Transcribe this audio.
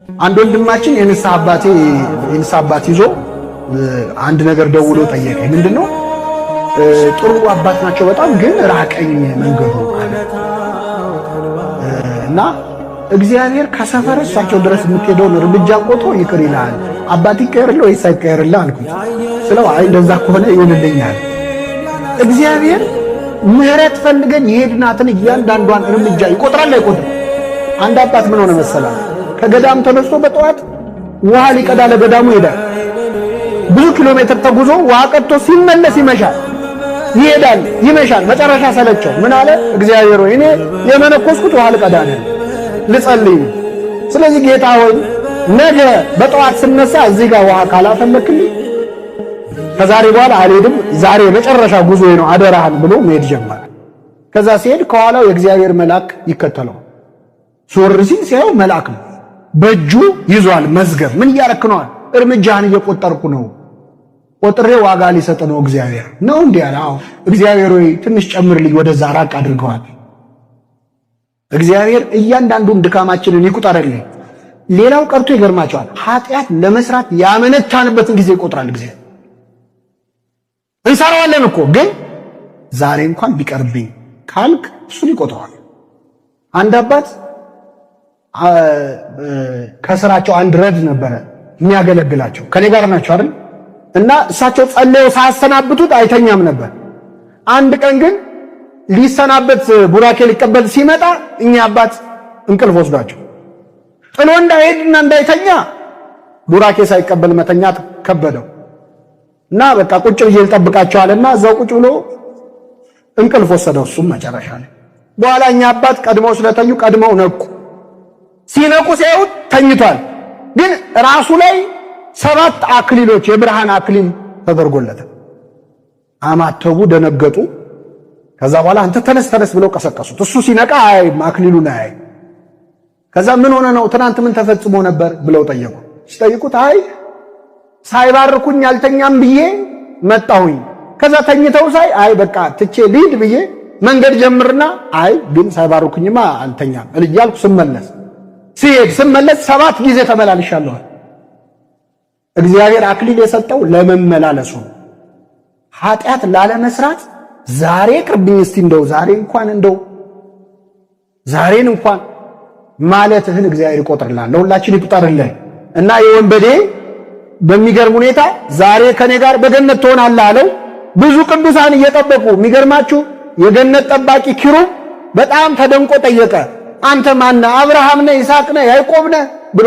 አንድ ወንድማችን የንስሐ አባት ይዞ አንድ ነገር ደውሎ ጠየቀኝ። ምንድነው? ጥሩ አባት ናቸው በጣም ግን ራቀኝ መንገዱ አለ እና እግዚአብሔር ከሰፈር እሳቸው ድረስ የምትሄደውን እርምጃ ቆጥሮ ይቅር ይላል። አባት ይቀርልህ ወይስ አይቀርልህ አልኩት። ስለው አይ እንደዛ ከሆነ ይሆንልኛል። እግዚአብሔር ምህረት ፈልገን የሄድናትን እያንዳንዷን እርምጃ ይቆጥራል አይቆጥርም? አንድ አባት ምን ሆነ መሰላል? ከገዳም ተነስቶ በጠዋት ውሃ ሊቀዳ ለገዳሙ ሄዳል። ብዙ ኪሎ ሜትር ተጉዞ ውሃ ቀድቶ ሲመለስ ይመሻል። ይሄዳል፣ ይመሻል። መጨረሻ ሰለቸው። ምን አለ? እግዚአብሔር ሆይ እኔ የመነኮስኩት ውሃ ልቀዳ ነው፣ ልጸልይ። ስለዚህ ጌታ ሆይ ነገ በጠዋት ስነሳ እዚህ ጋር ውሃ ካላፈለክልኝ ከዛሬ በኋላ አልሄድም፣ ዛሬ መጨረሻ ጉዞዬ ነው አደራህን ብሎ መሄድ ጀመረ። ከዛ ሲሄድ ከኋላው የእግዚአብሔር መልአክ ይከተለው። ዞር ሲል ሲያየው መልአክ ነው። በእጁ ይዟል መዝገብ። ምን እያረክ ነው? እርምጃህን እየቆጠርኩ ነው፣ ቆጥሬ ዋጋ ሊሰጥ ነው እግዚአብሔር ነው እንዲህ አለ። አዎ እግዚአብሔር ሆይ ትንሽ ጨምርልኝ፣ ወደዛ ራቅ አድርገዋል። እግዚአብሔር እያንዳንዱን ድካማችንን ይቁጠርልኝ። ሌላው ቀርቶ ይገርማቸዋል፣ ኃጢአት ለመስራት ያመነታንበትን ጊዜ ይቆጥራል እግዚአብሔር። እንሰራዋለን እኮ ግን ዛሬ እንኳን ቢቀርብኝ ካልክ እሱን ይቆጥረዋል። አንድ አባት ከስራቸው አንድ ረድ ነበረ የሚያገለግላቸው፣ ከኔ ጋር ናቸው አይደል? እና እሳቸው ጸልየው ሳያሰናብቱት አይተኛም ነበር። አንድ ቀን ግን ሊሰናበት ቡራኬ ሊቀበል ሲመጣ እኛ አባት እንቅልፍ ወስዷቸው ጥሎ እንዳይሄድና እንዳይተኛ ቡራኬ ሳይቀበል መተኛት ከበደው እና በቃ ቁጭ ብዬ ልጠብቃቸዋልና እዛው ቁጭ ብሎ እንቅልፍ ወሰደው። እሱም መጨረሻ ላይ በኋላ እኛ አባት ቀድመው ስለተኙ ቀድመው ነቁ። ሲነቁ ሲያዩት ተኝቷል፣ ግን ራሱ ላይ 7 አክሊሎች የብርሃን አክሊል ተደርጎለታል። አማተቡ፣ ደነገጡ። ከዛ በኋላ አንተ ተነስ ብለው ቀሰቀሱት። እሱ ሲነቃ አይ አክሊሉን አይ። ከዛ ምን ሆነ ነው ትናንት ምን ተፈጽሞ ነበር ብለው ጠየቁ። ሲጠይቁት አይ ሳይባርኩኝ አልተኛም ብዬ መጣሁኝ። ከዛ ተኝተው ሳይ አይ በቃ ትቼ ልሂድ ብዬ መንገድ ጀምርና አይ ግን ሳይባርኩኝማ አልተኛም እያልኩ ስመለስ 7 ጊዜ ተመላልሻለሁ። እግዚአብሔር አክሊል የሰጠው ለመመላለሱ ኃጢአት ላለመስራት ዛሬ ቅርብኝ እስቲ እንደው ዛሬን እንኳን ማለትህን እግዚአብሔር ይቆጥርልሃል። ለሁላችን ይቁጠርልን እና የወንበዴ በሚገርም ሁኔታ ዛሬ ከኔ ጋር በገነት ትሆናለህ አለው። ብዙ ቅዱሳን እየጠበቁ የሚገርማችሁ የገነት ጠባቂ ኪሩብ በጣም ተደንቆ ጠየቀ። አንተ ማነህ? አብርሃም ነህ? ይስሐቅ ነህ? ያዕቆብ ነህ? ብሎ